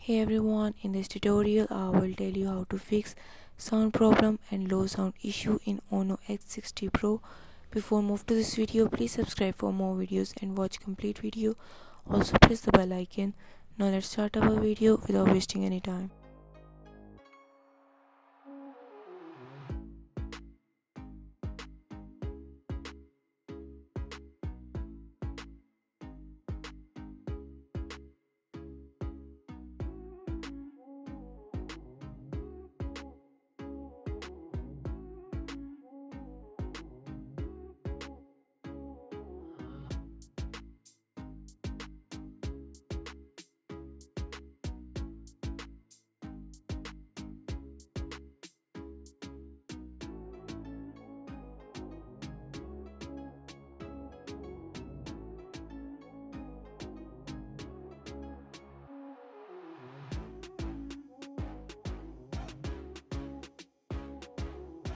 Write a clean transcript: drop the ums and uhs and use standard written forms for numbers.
Hey everyone, in this tutorial I will tell you how to fix sound problem and low sound issue in Ono X60 Pro. Before move to this video, please subscribe for more videos and watch complete video. Also press the bell icon. Now let's start our video without wasting any time.